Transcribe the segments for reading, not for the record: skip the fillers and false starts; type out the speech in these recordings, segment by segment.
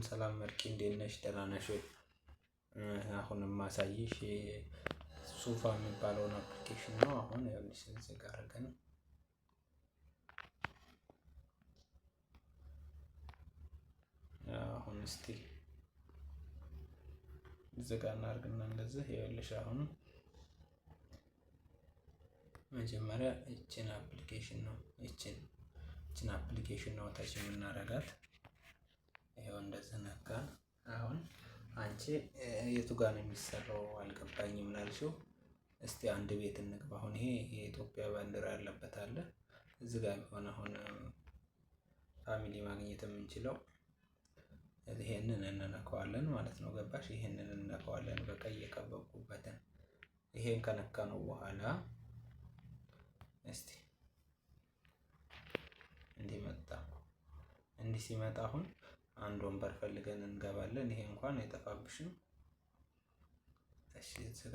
ሰላም መርቂ እንዴት ነሽ? ደህና ነሽ ወይ? አሁን የማሳይሽ ሱፋ የሚባለውን አፕሊኬሽን ነው። አሁን ያልሽ እዚህ ጋር አድርገን አሁን እስቲ እዚህ ጋር እናድርግና እንደዚህ ያልሽ አሁን መጀመሪያ እችን አፕሊኬሽን ነው ታች የምናረጋት። ይሄው እንደዚህ ነካ። አሁን አንቺ የቱ ጋር ነው የሚሰራው አልገባኝም ምናልሽው? እስቲ አንድ ቤት እንግባ። አሁን ይሄ የኢትዮጵያ ባንዲራ ያለበት አለ። እዚህ ጋር ቢሆን አሁን ፋሚሊ ማግኘት የምንችለው ይሄንን እንነካዋለን ማለት ነው። ገባሽ? ይሄንን እንነካዋለን በቀይ የከበብኩበትን። ይሄን ከነካ ነው በኋላ እስቲ እንዲህ ሲመጣ አሁን አንድ ወንበር ፈልገን እንገባለን። ይሄ እንኳን አይጠፋብሽም። እሺ እዚህ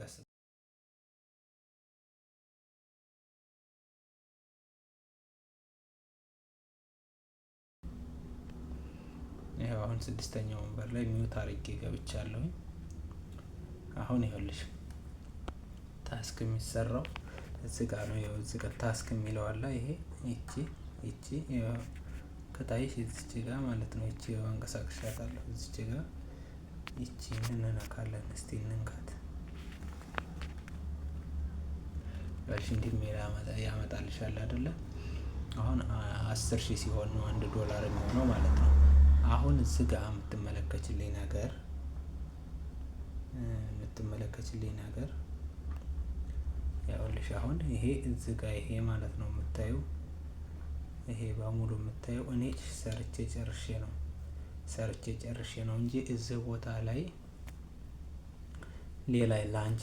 ይሄው አሁን ስድስተኛው ወንበር ላይ ሚውት አድርጌ ገብቻለሁ። አሁን ይኸውልሽ ታስክ የሚሰራው እዚህ ጋር ነው። ይኸው እዚህ ጋር ታስክ የሚለው አለ። ይሄ እቺ ከታይሽ እዚች ጋር ማለት ነው። እቺ አንቀሳቅሻታለሁ። እዚች ጋር እቺን እንነካለን። እስቲ እንንካት። እሺ እንዲህ ሜላ ያመጣልሻል አይደለ? አሁን 10,000 ሲሆን ነው $1 የሚሆነው ማለት ነው። አሁን እዚህ ጋር የምትመለከችልኝ ነገር ያውልሽ አሁን ይሄ እዚህ ጋር ይሄ ማለት ነው የምታዩ ይሄ በሙሉ የምታየው እኔ ሰርቼ ጨርሼ ነው እንጂ እዚህ ቦታ ላይ ሌላ ለአንቺ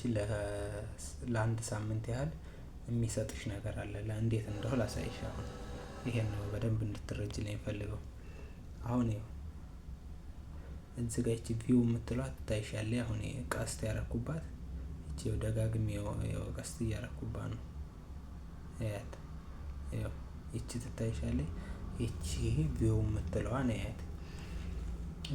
ለአንድ ሳምንት ያህል የሚሰጥሽ ነገር አለ። ለእንዴት እንደው ላሳይሽ። አሁን ይሄን ነው በደንብ እንድትረጅልኝ ፈልገው። አሁን ይኸው እዚህ ጋር እቺ ቪው የምትለው ትታይሻለሽ። አሁን ቀስት ያረኩባት እቺ ደጋግሜ ቀስት እያረኩባት ነው። ያት ይኸው እቺ ትታይሻለሽ። እቺ ቪው የምትለዋ ነው። ያት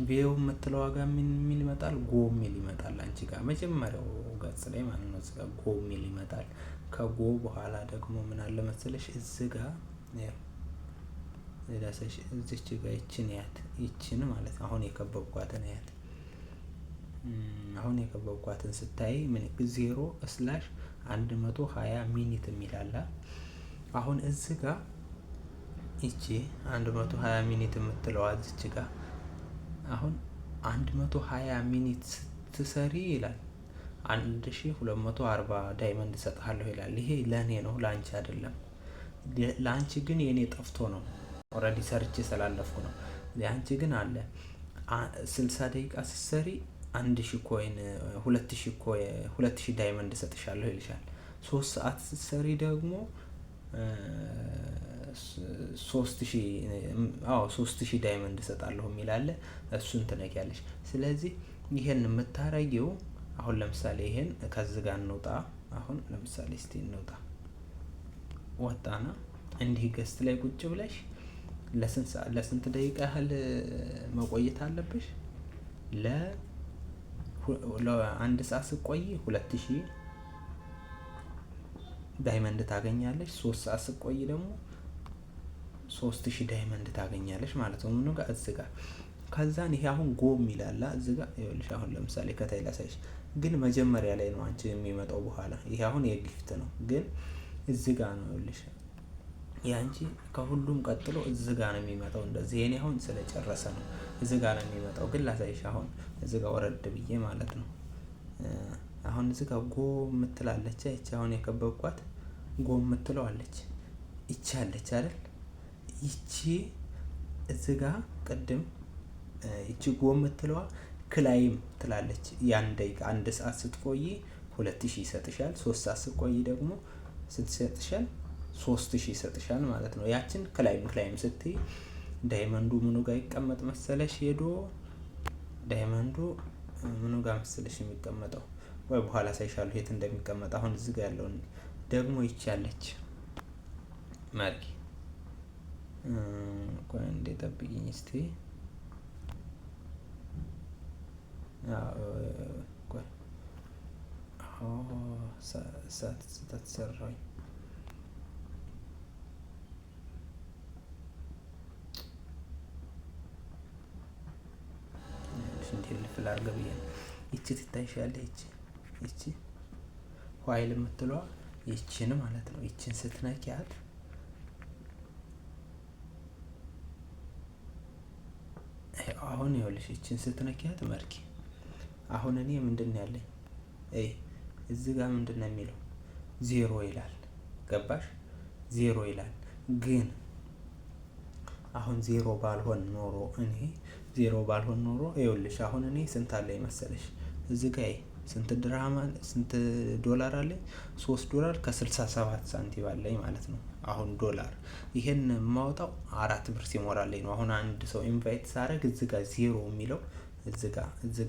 ቪው የምትለዋ ጋር ምን የሚል ይመጣል? ጎ የሚል ይመጣል። አንቺ ጋር መጀመሪያው ገጽ ላይ ማለት ነው። እዚህ ጋር ጎ የሚል ይመጣል። ከጎ በኋላ ደግሞ ምን አለ መሰለሽ? እዚህ ጋር ያው ለዳሰሽ እዚች ጋር ይችን ማለት አሁን የከበብኳትን ያት አሁን የከበብኳትን ስታይ ምን 0/120 ሚኒት የሚል አለ። አሁን እዚህ ጋር ይቺ 120 ሚኒት የምትለዋ እዚች ጋር አሁን 120 ሚኒት ስትሰሪ ይላል 1240 ዳይመንድ እሰጥሃለሁ ይላል። ይሄ ለኔ ነው ለአንቺ አይደለም። ለአንቺ ግን የኔ ጠፍቶ ነው ኦልሬዲ ሰርቼ ስላለፍኩ ነው። ለአንቺ ግን አለ 60 ደቂቃ ስትሰሪ 1000 ኮይን 2000 ዳይመንድ እሰጥሻለሁ ይልሻል። 3 ሰዓት ስትሰሪ ደግሞ 3000 ዳይመንድ እሰጣለሁ የሚል አለ። እሱን ትነኪያለሽ። ስለዚህ ይሄን የምታረጊው አሁን ለምሳሌ ይሄን ከዚህ ጋር እንውጣ። አሁን ለምሳሌ እስቲ እንውጣ። ወጣና እንዲህ ገስት ላይ ቁጭ ብለሽ ለስንት ደቂቃ ያህል መቆየት አለብሽ? ለአንድ ሰዓት ስትቆይ 2000 ዳይመንድ ታገኛለሽ። 3 ሰዓት ስትቆይ ደግሞ 3000 ዳይመንድ ታገኛለሽ ማለት ነው። ምኑ ጋር እዚህ ጋር ከዛን ይሄ አሁን ጎ የሚላል እዚህ ጋር ይኸውልሽ። አሁን ለምሳሌ ከታይ ላሳይሽ፣ ግን መጀመሪያ ላይ ነው አንቺ የሚመጣው በኋላ። ይሄ አሁን የጊፍት ነው፣ ግን እዚህ ጋር ነው ይኸውልሽ። ያንቺ ከሁሉም ቀጥሎ እዚህ ጋር ነው የሚመጣው። እንደዚህ የኔ አሁን ስለጨረሰ ነው እዚህ ጋር ነው የሚመጣው፣ ግን ላሳይሽ። አሁን እዚህ ጋር ወረድ ብዬ ማለት ነው። አሁን እዚህ ጋር ጎ የምትላለች እቺ አሁን የከበብኳት ጎ የምትለው አለች። ይቺ አለች አይደል? ይቺ እዚህ ጋር ቅድም ይቺ ጎ የምትለዋ ክላይም ትላለች። ያን ደቂቃ 1 ሰዓት ስትቆይ 2000 ይሰጥሻል። 3 ሰዓት ስትቆይ ደግሞ ስትሰጥሻል 3000 ይሰጥሻል ማለት ነው። ያችን ክላይም ስትይ ዳይመንዱ ምኑ ጋር ይቀመጥ መሰለሽ? ሄዶ ዳይመንዱ ምኑ ጋር መሰለሽ የሚቀመጠው? ወይ በኋላ ሳይሻለሁ የት እንደሚቀመጥ። አሁን እዚህ ጋር ያለውን ደግሞ ይቻለች ማርኪ ቆይ እንደ ጠብቂኝ እስቲ። ሳትሰራኝ እንዴት ልፍል አድርገህ ብዬ ነው። ይቺ ትታይሻለህ። ይቺ ፋይል የምትለዋ ይቺን ማለት ነው። ይቺን ስትነኪያት አሁን ይኸውልሽ ይቺን ስትነኪያት መርኪ አሁን እኔ ምንድን ነው ያለኝ እዚህ ጋር ምንድን ነው የሚለው 0 ይላል። ገባሽ? 0 ይላል። ግን አሁን 0 ባልሆን ኖሮ ይኸውልሽ አሁን እኔ ስንት አለኝ መሰለሽ? እዚህ ጋር ስንት ስንት ዶላር አለኝ? 3 ዶላር ከ67 ሳንቲም አለኝ ማለት ነው። አሁን ዶላር ይሄን የማወጣው 4 ብር ሲሞላልኝ ነው። አሁን አንድ ሰው ኢንቫይት ሳደርግ እዚህ ጋር 0 የሚለው እዚህ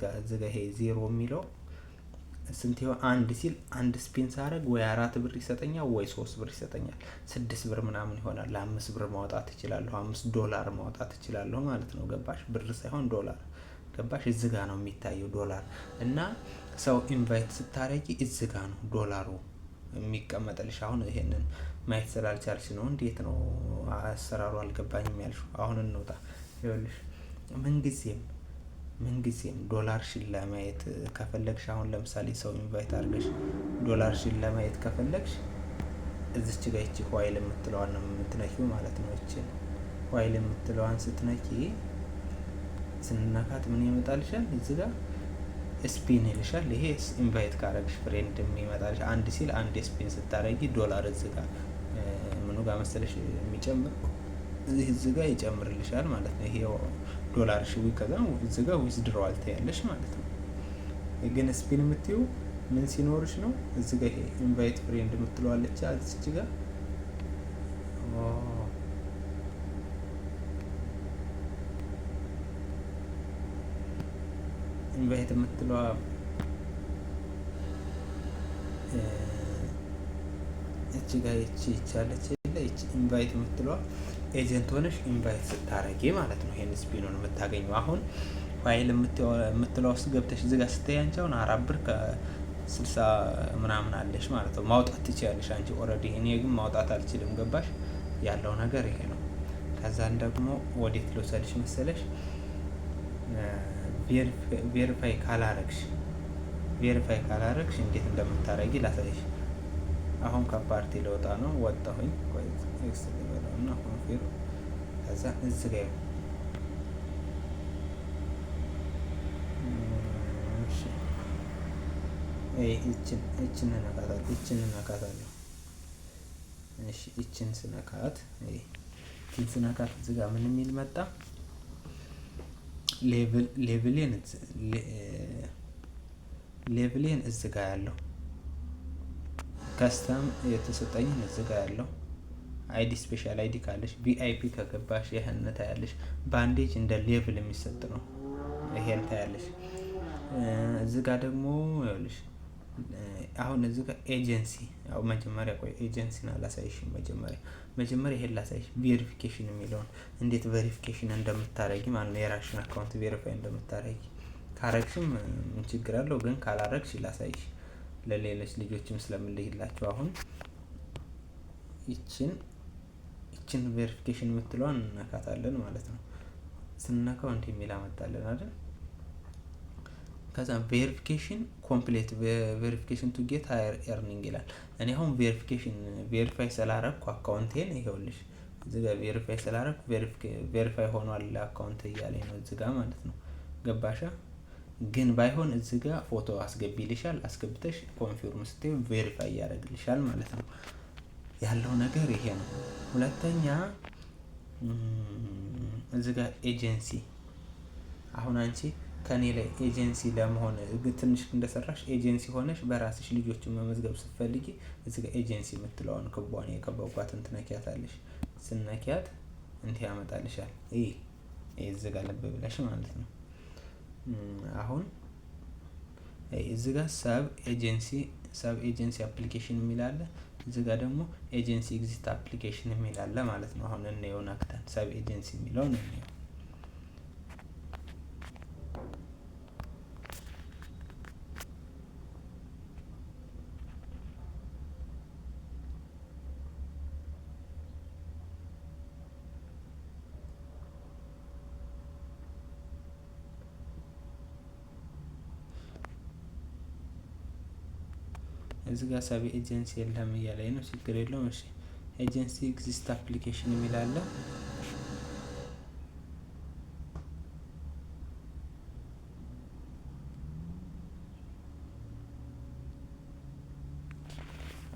ጋር ይሄ 0 የሚለው ስንት ይሆን? አንድ ሲል አንድ ስፒን ሳደርግ ወይ 4 ብር ይሰጠኛል ወይ 3 ብር ይሰጠኛል። 6 ብር ምናምን ይሆናል። 5 ብር ማውጣት እችላለሁ። 5 ዶላር ማውጣት እችላለሁ ማለት ነው። ገባሽ? ብር ሳይሆን ዶላር። ገባሽ? እዚህ ጋር ነው የሚታየው ዶላር። እና ሰው ኢንቫይት ስታረጊ እዚህ ጋር ነው ዶላሩ የሚቀመጥልሽ። አሁን ይሄንን ማየት ስላልቻልሽ ነው። እንዴት ነው አሰራሩ አልገባኝም ያልሽው። አሁን እንውጣ። ይኸውልሽ ምንጊዜም ዶላርሽን ለማየት ከፈለግሽ አሁን ለምሳሌ ሰው ኢንቫይት አድርገሽ ዶላርሽን ለማየት ከፈለግሽ እዚች ጋር ይቺ ፋይል የምትለዋን ነው የምትነኪው ማለት ነው። ይቺን ፋይል የምትለዋን ስትነኪ ስንነካት ምን ይመጣልሻል? እዚህ ጋር ስፒን ይልሻል። ይሄ ኢንቫይት ካረግሽ ፍሬንድ የሚመጣልሽ አንድ ሲል አንድ ስፒን ስታረጊ ዶላር እዚህ ጋር ምኑ ጋር መሰለሽ የሚጨምር እዚህ ጋር ይጨምርልሻል ማለት ነው። ይሄ ዶላር ሽዊ ከዛ እዚህ ጋር ዊዝድሮዋል ታያለሽ ማለት ነው። ግን ስፒን የምትይው ምን ሲኖርሽ ነው? እዚህ ጋር ይሄ ኢንቫይት ፍሬንድ የምትለዋለች እዚህ ጋር ኢንቫይት የምትለዋ እቺ ጋር ይቻለች ይቺ ኢንቫይት የምትለዋ ኤጀንት ሆነሽ ኢንቫይት ስታረጊ ማለት ነው። ይሄን ስፒኑን የምታገኘው አሁን ፋይል የምትለው ውስጥ ገብተሽ እዚህ ጋር ስትይ አንቺ አሁን 4 ብር ከ60 ምናምን አለሽ ማለት ነው። ማውጣት ትችያለሽ አንቺ ኦልሬዲ። እኔ ግን ማውጣት አልችልም። ገባሽ? ያለው ነገር ይሄ ነው። ከዛን ደግሞ ወዴት ልወሰድሽ መሰለሽ? ቬሪፋይ ካላረግሽ እንዴት እንደምታረጊ ላሳይሽ። አሁን ከፓርቲ ለወጣ ነው። ወጣሁኝ። ቆይ ኤክስ ልበለውና ኮንፊርም። ከዛ እዚህ ጋር እቺን ነካታለሁ። እሺ እቺን ስነካት እዚህ ጋር ምን የሚል መጣ? ሌቭሌን እዚህ ጋር ያለው ከስተም የተሰጠኝን እዚህ ጋር ያለው አይዲ ስፔሻል አይዲ ካለሽ ቪአይፒ ከገባሽ ይሄን ታያለሽ። ባንዴጅ እንደ ሌቭል የሚሰጥ ነው። ይሄን ታያለሽ። እዚህ ጋር ደግሞ ይኸውልሽ አሁን እዚህ ጋር ኤጀንሲ ያው መጀመሪያ ኤጀንሲን አላሳይሽም። መጀመሪያ ይሄን ላሳይሽ። ቬሪፊኬሽን የሚለውን እንዴት ቬሪፊኬሽን እንደምታረጊ ማለት ነው። የራስሽን አካውንት ቬሪፋይ እንደምታረጊ ካረግሽም ምን ችግር አለው? ግን ካላረግሽ ላሳይሽ ለሌሎች ልጆችም ስለምልይላቸው አሁን ይችን ቬሪፊኬሽን የምትለዋን እናካታለን ማለት ነው። ስንነካው እንዲህ የሚል አመጣለን አይደል? ከዛ ቬሪፊኬሽን ኮምፕሌት ቬሪፊኬሽን ቱ ጌት ሃየር ኤርኒንግ ይላል። እኔ አሁን ቬሪፋይ ስላረኩ አካውንቴን ይኸውልሽ እዚህ ጋር ቬሪፋይ ስላረኩ ቬሪፋይ ሆኗል አካውንት እያለኝ ነው እዚህ ጋር ማለት ነው። ገባሻ? ግን ባይሆን እዚህ ጋር ፎቶ አስገቢልሻል። አስገብተሽ ኮንፊርም ስትይ ቬሪፋይ ያደርግልሻል ማለት ነው። ያለው ነገር ይሄ ነው። ሁለተኛ እዚህ ጋር ኤጀንሲ አሁን አንቺ ከኔ ላይ ኤጀንሲ ለመሆን ትንሽ እንደሰራሽ ኤጀንሲ ሆነሽ በራስሽ ልጆችን መመዝገብ ስትፈልጊ እዚህ ጋር ኤጀንሲ የምትለውን ክቧን የከበቧትን ትነኪያታለሽ። ስነኪያት እንት ያመጣልሻል። ይሄ እዚህ ጋር ልብ ብለሽ ማለት ነው። አሁን እዚህ ጋር ሰብ ኤጀንሲ አፕሊኬሽን የሚል አለ። እዚህ ጋር ደግሞ ኤጀንሲ ኤግዚት አፕሊኬሽን የሚል አለ ማለት ነው። አሁን እንየው ነክተን ሰብ ኤጀንሲ የሚለውን እንየው። እዚህ ጋር ሰብ ኤጀንሲ የለም እያለኝ ነው። ችግር የለውም። እሺ ኤጀንሲ ኤግዚስት አፕሊኬሽን የሚል አለ።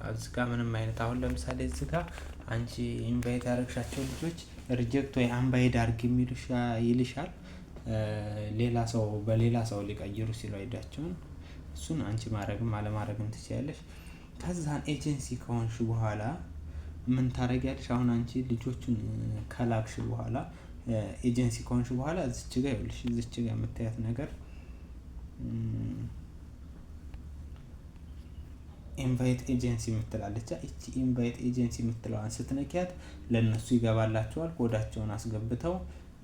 እዚህ ጋር ምንም አይነት አሁን ለምሳሌ እዚህ ጋር አንቺ ኢንቫይት ያደረግሻቸው ልጆች ሪጀክት ወይ አንባይድ አድርግ የሚሉሽ ይልሻል። ሌላ ሰው በሌላ ሰው ሊቀይሩ ሲሉ አይዳቸውን እሱን አንቺ ማድረግም አለማድረግም ትችያለሽ። ከዛን ኤጀንሲ ከሆንሽ በኋላ ምን ታደርጊያለሽ? አሁን አንቺ ልጆቹን ከላክሽ በኋላ ኤጀንሲ ከሆንሽ በኋላ እዚች ጋር ይኸውልሽ፣ እዚች ጋር የምታያት ነገር ኢንቫይት ኤጀንሲ የምትላለች። እቺ ኢንቫይት ኤጀንሲ የምትለዋን ስትነኪያት ለነሱ ይገባላቸዋል። ኮዳቸውን አስገብተው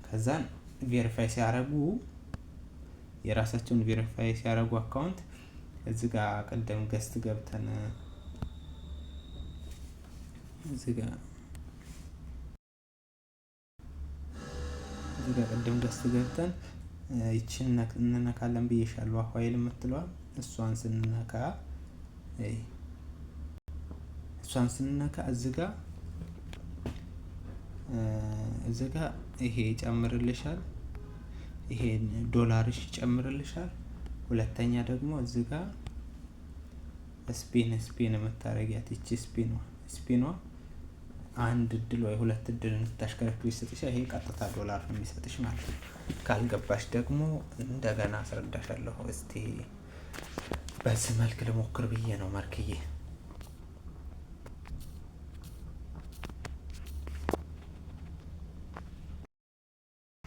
ከዛን ቬሪፋይ ሲያደርጉ የራሳቸውን ቬሪፋይ ሲያደርጉ አካውንት እዚህ ጋር ቀደም ገስት ገብተን እዚህ ጋር ቀደም ገስት ገብተን ይችን እንነካለን ብዬሻለሁ። ፋይል የምትለዋን እሷን ስንነካ እዚህ ጋር ይሄ ይጨምርልሻል። ይሄ ዶላርሽ ይጨምርልሻል። ሁለተኛ ደግሞ እዚህ ጋር ስፒን የምታረጊያት እቺ ስፒኗ አንድ እድል ወይ ሁለት እድል እንድታሽከረክሪ ይሰጥሻል። ይሄ ቀጥታ ዶላር ነው የሚሰጥሽ ማለት ነው። ካልገባሽ ደግሞ እንደገና አስረዳሻለሁ። እስቲ በዚህ መልክ ልሞክር ብዬ ነው ማርክዬ።